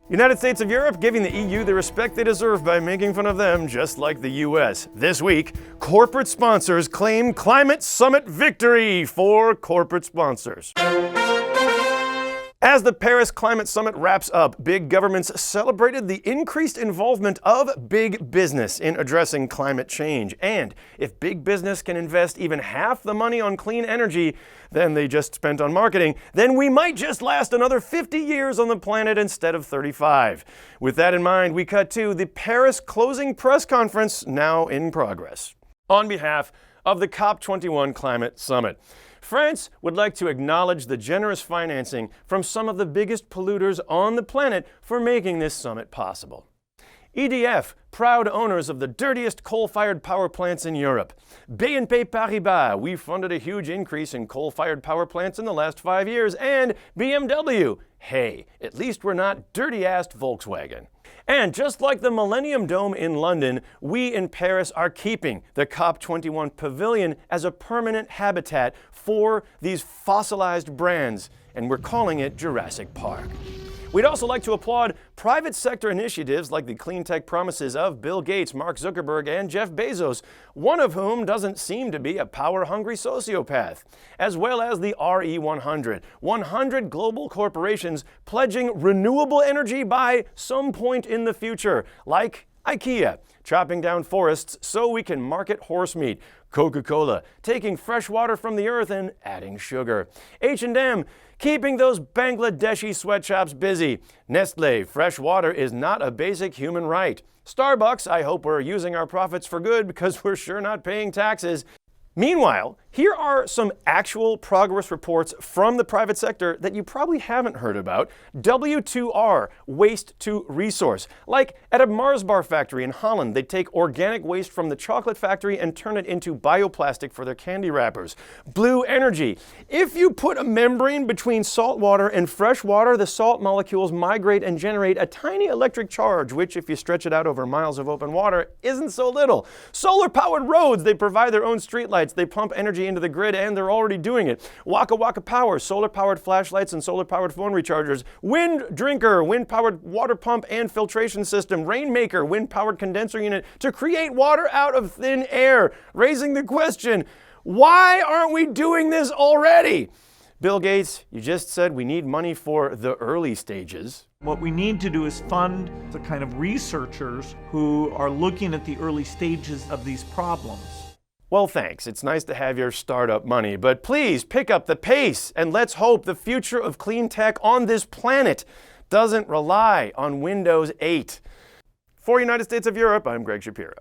United States of Europe giving the EU the respect they deserve by making fun of them, just like the US. This week, corporate sponsors claim climate summit victory for corporate sponsors. As the Paris Climate Summit wraps up, big governments celebrated the increased involvement of big business in addressing climate change. And if big business can invest even half the money on clean energy than they just spent on marketing, then we might just last another 50 years on the planet instead of 35. With that in mind, we cut to the Paris closing press conference, now in progress. On behalf of the COP21 Climate Summit, France would like to acknowledge the generous financing from some of the biggest polluters on the planet for making this summit possible. EDF, proud owners of the dirtiest coal-fired power plants in Europe. BNP Paribas, we funded a huge increase in coal-fired power plants in the last 5 years. And BMW, hey, at least we're not dirty-assed Volkswagen. And just like the Millennium Dome in London, we in Paris are keeping the COP21 Pavilion as a permanent habitat for these fossilized brands, and we're calling it Jurassic Park. We'd also like to applaud private sector initiatives like the clean tech promises of Bill Gates, Mark Zuckerberg, and Jeff Bezos, one of whom doesn't seem to be a power-hungry sociopath, as well as the RE100, 100 global corporations pledging renewable energy by some point in the future, like IKEA, chopping down forests so we can market horse meat, Coca-Cola, taking fresh water from the earth and adding sugar, H&M, keeping those Bangladeshi sweatshops busy, Nestle, fresh water is not a basic human right, Starbucks, I hope we're using our profits for good because we're sure not paying taxes. Meanwhile, here are some actual progress reports from the private sector that you probably haven't heard about. W2R, waste to resource. Like at a Mars bar factory in Holland, they take organic waste from the chocolate factory and turn it into bioplastic for their candy wrappers. Blue energy. If you put a membrane between salt water and fresh water, the salt molecules migrate and generate a tiny electric charge, which if you stretch it out over miles of open water, isn't so little. Solar-powered roads. They provide their own streetlights. They pump energy into the grid, and they're already doing it. Waka Waka Power, solar-powered flashlights and solar-powered phone rechargers. Wind Drinker, wind-powered water pump and filtration system. Rainmaker, wind-powered condenser unit to create water out of thin air. Raising the question, why aren't we doing this already? Bill Gates, you just said we need money for the early stages. What we need to do is fund the kind of researchers who are looking at the early stages of these problems. Well, thanks. It's nice to have your startup money, but please pick up the pace and let's hope the future of clean tech on this planet doesn't rely on Windows 8. For United States of Europe, I'm Greg Shapiro.